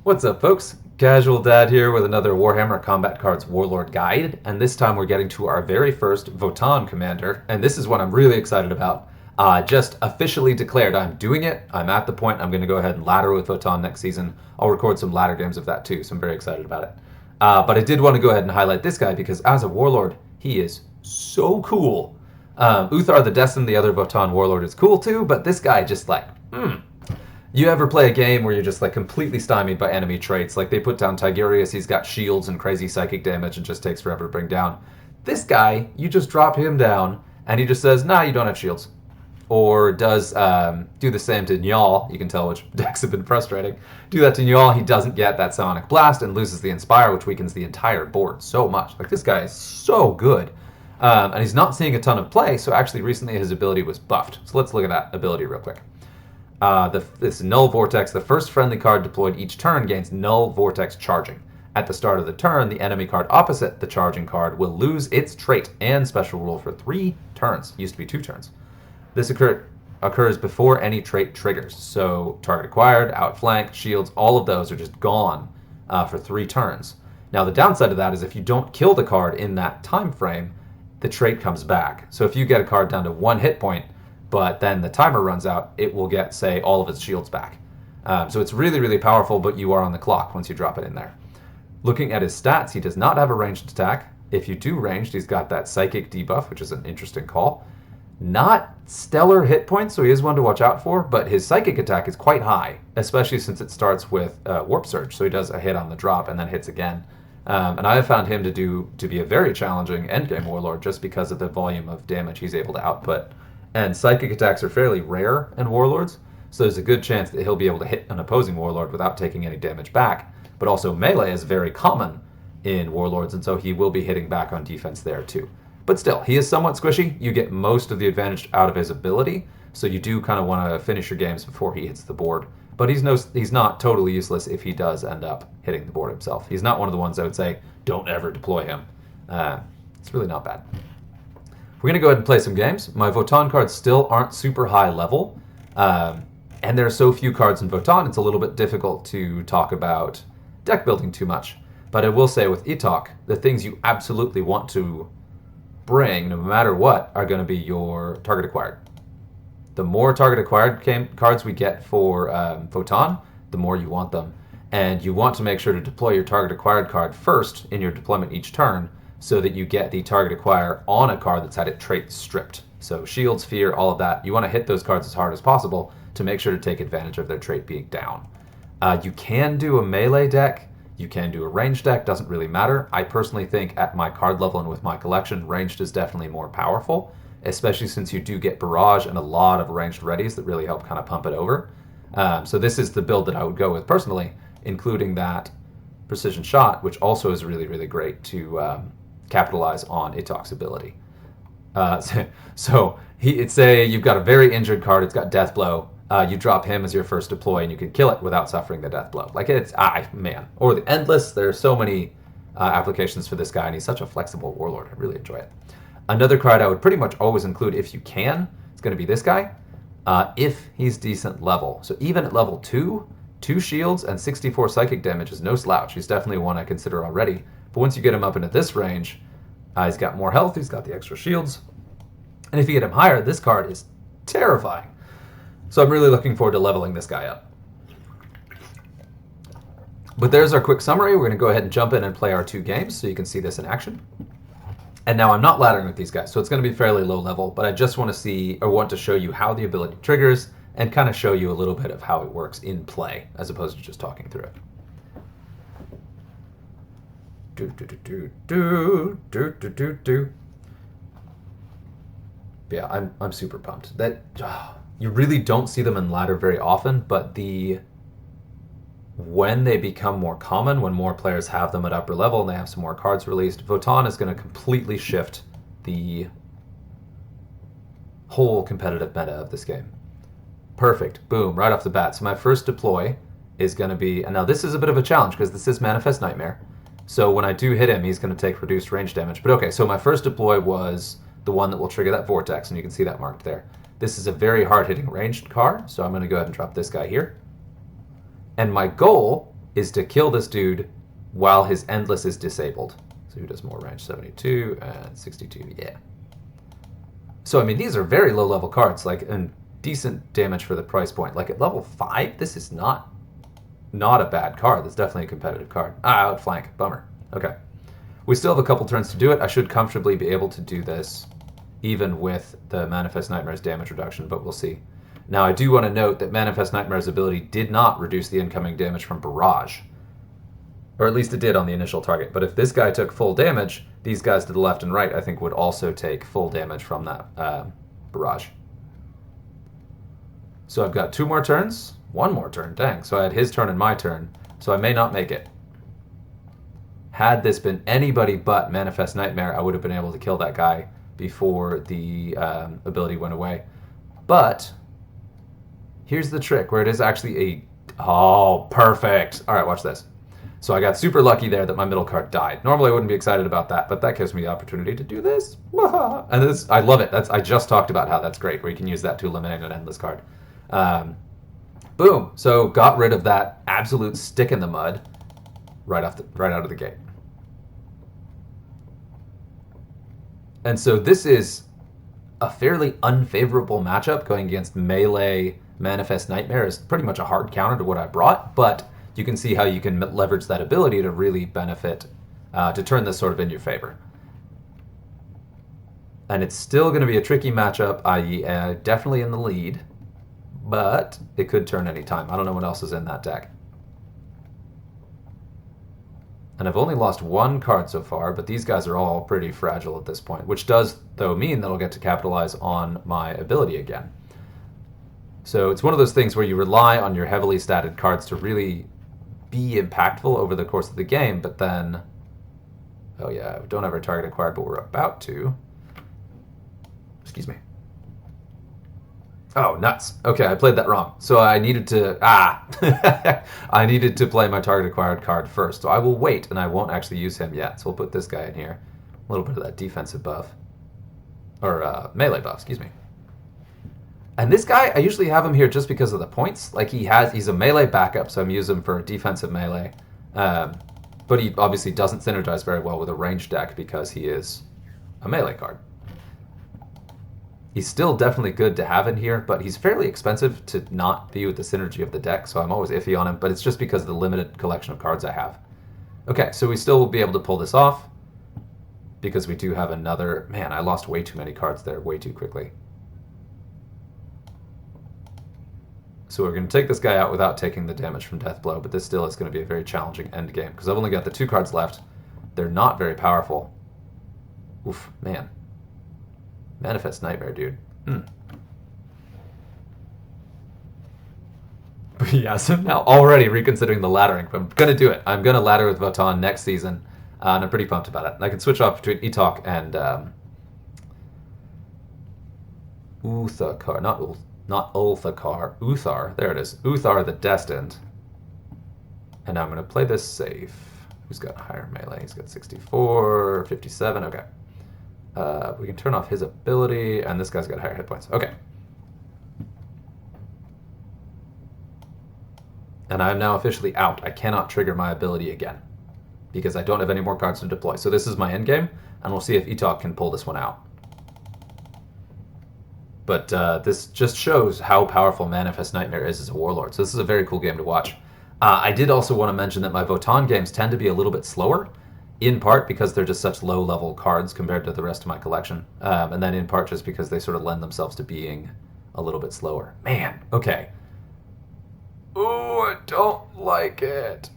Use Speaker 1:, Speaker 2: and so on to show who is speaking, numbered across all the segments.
Speaker 1: What's up, folks? Casual Dad here with another Warhammer Combat Cards Warlord guide, and this time we're getting to our very first Votann commander, and this is what I'm really excited about. Just officially declared I'm doing it. I'm at the point I'm going to go ahead and ladder with Votann next season. I'll record some ladder games of that too, so I'm very excited about it. But I did want to go ahead and highlight this guy because as a Warlord, he is so cool. Uthar the Destined, the other Votann Warlord, is cool too, but this guy just like, You ever play a game where you're just like completely stymied by enemy traits? Like they put down Tigurius, he's got shields and crazy psychic damage and just takes forever to bring down. This guy, you just drop him down and he just says, nah, you don't have shields. Or does do the same to Njal. You can tell which decks have been frustrating. Do that to Njal, he doesn't get that Psionic Blast and loses the Inspire, which weakens the entire board so much. Like this guy is so good. And he's not seeing a ton of play, so actually recently his ability was buffed. So let's look at that ability real quick. This Null Vortex, the first friendly card deployed each turn gains Null Vortex charging. At the start of the turn, the enemy card opposite the charging card will lose its trait and special rule for 3 turns. Used to be 2 turns. This occurs before any trait triggers. So target acquired, outflank, shields, all of those are just gone for 3 turns. Now the downside of that is if you don't kill the card in that time frame, the trait comes back. So if you get a card down to 1 hit point, but then the timer runs out, it will get, say, all of its shields back. So it's really, really powerful, but you are on the clock once you drop it in there. Looking at his stats, he does not have a ranged attack. If you do ranged, he's got that psychic debuff, which is an interesting call. Not stellar hit points, so he is one to watch out for, but his psychic attack is quite high, especially since it starts with Warp Surge, so he does a hit on the drop and then hits again. And I have found him to be a very challenging endgame Warlord just because of the volume of damage he's able to output. And psychic attacks are fairly rare in Warlords, so there's a good chance that he'll be able to hit an opposing Warlord without taking any damage back. But also melee is very common in Warlords, and so he will be hitting back on defense there too. But still, he is somewhat squishy. You get most of the advantage out of his ability, so you do kind of want to finish your games before he hits the board. But he's not totally useless if he does end up hitting the board himself. He's not one of the ones I would say, don't ever deploy him. It's really not bad. We're going to go ahead and play some games. My Votann cards still aren't super high level, and there are so few cards in Votann, it's a little bit difficult to talk about deck building too much. But I will say with Ettok, the things you absolutely want to bring, no matter what, are going to be your target acquired. The more target acquired cards we get for Votann, the more you want them. And you want to make sure to deploy your target acquired card first in your deployment each turn, so that you get the target acquire on a card that's had its trait stripped. So shields, fear, all of that. You want to hit those cards as hard as possible to make sure to take advantage of their trait being down. You can do a melee deck. You can do a ranged deck. Doesn't really matter. I personally think at my card level and with my collection, ranged is definitely more powerful, especially since you do get barrage and a lot of ranged readies that really help kind of pump it over. So this is the build that I would go with personally, including that precision shot, which also is really, really great to capitalize on Ettok's ability. So say you've got a very injured card, it's got Death Blow, you drop him as your first deploy and you can kill it without suffering the Death Blow. Like it's, man. Or the Endless, there's so many applications for this guy, and he's such a flexible Warlord. I really enjoy it. Another card I would pretty much always include if you can, is going to be this guy, if he's decent level. So even at level 2, 2 shields and 64 psychic damage is no slouch. He's definitely one I consider already. But once you get him up into this range, he's got more health, he's got the extra shields. And if you get him higher, this card is terrifying. So I'm really looking forward to leveling this guy up. But there's our quick summary. We're going to go ahead and jump in and play our 2 games so you can see this in action. And now I'm not laddering with these guys, so it's going to be fairly low level, but I just want to show you how the ability triggers and kind of show you a little bit of how it works in play as opposed to just talking through it. Yeah, I'm super pumped. You really don't see them in ladder very often, but when they become more common, when more players have them at upper level and they have some more cards released, Votann is going to completely shift the whole competitive meta of this game. Perfect. Boom, right off the bat. So my first deploy is going to be, and now this is a bit of a challenge because this is Manifest Nightmare. So when I do hit him, he's going to take reduced range damage. But okay, so my first deploy was the one that will trigger that vortex, and you can see that marked there. This is a very hard-hitting ranged card, so I'm going to go ahead and drop this guy here. And my goal is to kill this dude while his Endless is disabled. So who does more range? 72 and 62, yeah. So, I mean, these are very low-level cards, like, and decent damage for the price point. Like, at level 5, this is not a bad card. That's definitely a competitive card. Outflank. Bummer. Okay. We still have a couple turns to do it. I should comfortably be able to do this, even with the Manifest Nightmare's damage reduction, but we'll see. Now, I do want to note that Manifest Nightmare's ability did not reduce the incoming damage from Barrage. Or at least it did on the initial target. But if this guy took full damage, these guys to the left and right, I think, would also take full damage from that Barrage. So I've got 2 more turns. 1 more turn, dang. So I had his turn and my turn. So I may not make it. Had this been anybody but Manifest Nightmare, I would have been able to kill that guy before the ability went away. But here's the trick, where it is actually a... Oh, perfect. All right, watch this. So I got super lucky there that my middle card died. Normally I wouldn't be excited about that, but that gives me the opportunity to do this. And this, I love it. I just talked about how that's great, where you can use that to eliminate an Endless card. Boom. So got rid of that absolute stick in the mud right out of the gate. And so this is a fairly unfavorable matchup. Going against melee Manifest Nightmare is pretty much a hard counter to what I brought, but you can see how you can leverage that ability to really benefit, to turn this sort of in your favor. And it's still going to be a tricky matchup, i.e. definitely in the lead, but it could turn any time. I don't know what else is in that deck. And I've only lost 1 card so far, but these guys are all pretty fragile at this point, which does, though, mean that I'll get to capitalize on my ability again. So it's one of those things where you rely on your heavily statted cards to really be impactful over the course of the game, but then... Oh yeah, we don't have our target acquired, but we're about to. Excuse me. Oh, nuts. Okay, I played that wrong. So I needed to... I needed to play my target acquired card first. So I will wait, and I won't actually use him yet. So we'll put this guy in here. A little bit of that defensive buff. Or melee buff, excuse me. And this guy, I usually have him here just because of the points. Like, he's a melee backup, so I'm using him for defensive melee. But he obviously doesn't synergize very well with a ranged deck because he is a melee card. He's still definitely good to have in here, but he's fairly expensive to not be with the synergy of the deck, so I'm always iffy on him, but it's just because of the limited collection of cards I have. Okay, so we still will be able to pull this off because we do have another... Man, I lost way too many cards there way too quickly. So we're going to take this guy out without taking the damage from Deathblow, but this still is going to be a very challenging endgame, because I've only got the 2 cards left. They're not very powerful. Oof, man. Manifest Nightmare, dude. But yeah, so now already reconsidering the laddering, but I'm going to do it. I'm going to ladder with Votann next season, and I'm pretty pumped about it. And I can switch off between Ettok and Uthakar, not Ulthakar, Uthar, there it is. Uthar the Destined. And now I'm going to play this safe. Who's got higher melee? He's got 64, 57, okay. We can turn off his ability, and this guy's got higher hit points. Okay. And I'm now officially out. I cannot trigger my ability again, because I don't have any more cards to deploy. So this is my endgame, and we'll see if Ettok can pull this one out. But this just shows how powerful Manifest Nightmare is as a Warlord. So this is a very cool game to watch. I did also want to mention that my Votann games tend to be a little bit slower, in part because they're just such low-level cards compared to the rest of my collection, and then in part just because they sort of lend themselves to being a little bit slower. Man, okay. Ooh, I don't like it.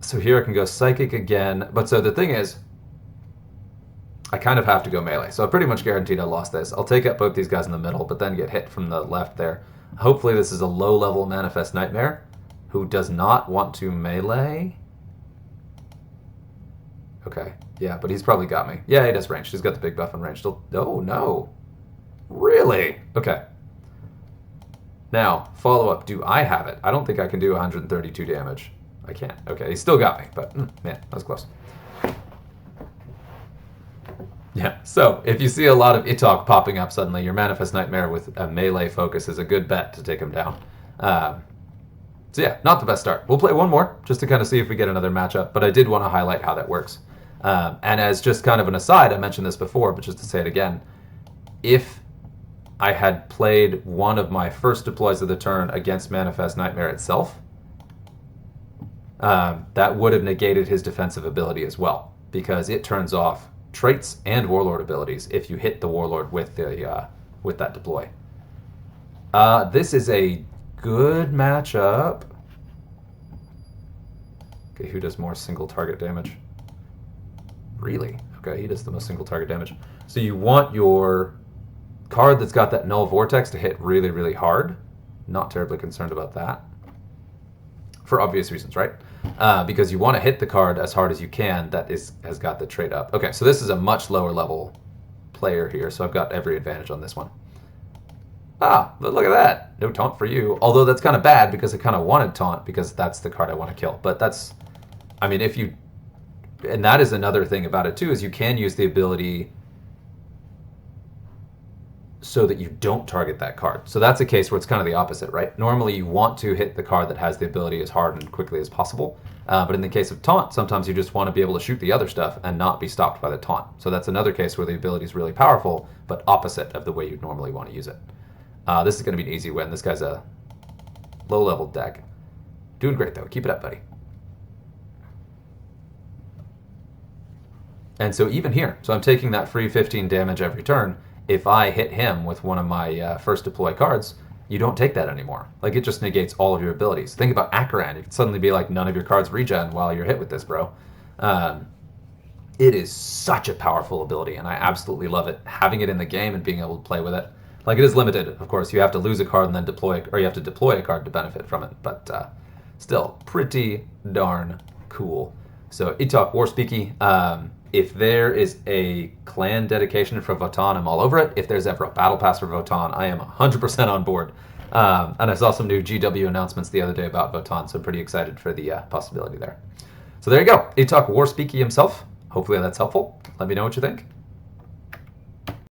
Speaker 1: So here I can go Psychic again, but so the thing is, I kind of have to go melee, so I'm pretty much guaranteed I lost this. I'll take out both these guys in the middle, but then get hit from the left there. Hopefully this is a low-level Manifest Nightmare who does not want to melee. Okay, yeah, but he's probably got me. Yeah, he does range. He's got the big buff on range. Oh, no. Really? Okay. Now, follow-up. Do I have it? I don't think I can do 132 damage. I can't. Okay, he still got me, but man, that was close. Yeah, so if you see a lot of Ettok popping up suddenly, your Manifest Nightmare with a melee focus is a good bet to take him down. So yeah, not the best start. We'll play one more just to kind of see if we get another matchup, but I did want to highlight how that works. And as just kind of an aside, I mentioned this before, but just to say it again, if I had played one of my first deploys of the turn against Manifest Nightmare itself, that would have negated his defensive ability as well, because it turns off traits and Warlord abilities if you hit the Warlord with that deploy. This is a good matchup. Okay, who does more single target damage? Really? Okay, he does the most single target damage. So you want your card that's got that null vortex to hit really, really hard. Not terribly concerned about that. For obvious reasons, right? Because you want to hit the card as hard as you can that has got the trait up. Okay, so this is a much lower level player here, so I've got every advantage on this one. Ah, but look at that. No taunt for you. Although that's kind of bad because I kind of wanted taunt because that's the card I want to kill. But that's, I mean, if you, and that is another thing about it too, is you can use the ability so that you don't target that card. So that's a case where it's kind of the opposite, right? Normally you want to hit the card that has the ability as hard and quickly as possible. But in the case of taunt, sometimes you just want to be able to shoot the other stuff and not be stopped by the taunt. So that's another case where the ability is really powerful, but opposite of the way you'd normally want to use it. This is going to be an easy win. This guy's a low-level deck. Doing great, though. Keep it up, buddy. And so even here, so I'm taking that free 15 damage every turn. If I hit him with one of my first deploy cards, you don't take that anymore. Like, it just negates all of your abilities. Think about Akaran. It could suddenly be like, none of your cards regen while you're hit with this, bro. It is such a powerful ability, and I absolutely love it. Having it in the game and being able to play with it. Like, it is limited, of course. You have to lose a card and then deploy, or you have to deploy a card to benefit from it. But still, pretty darn cool. So, Ettok Warspeke. If there is a clan dedication for Votann, I'm all over it. If there's ever a battle pass for Votann, I am 100% on board. And I saw some new GW announcements the other day about Votann, so I'm pretty excited for the possibility there. So there you go. Ettok Warspeke himself. Hopefully that's helpful. Let me know what you think.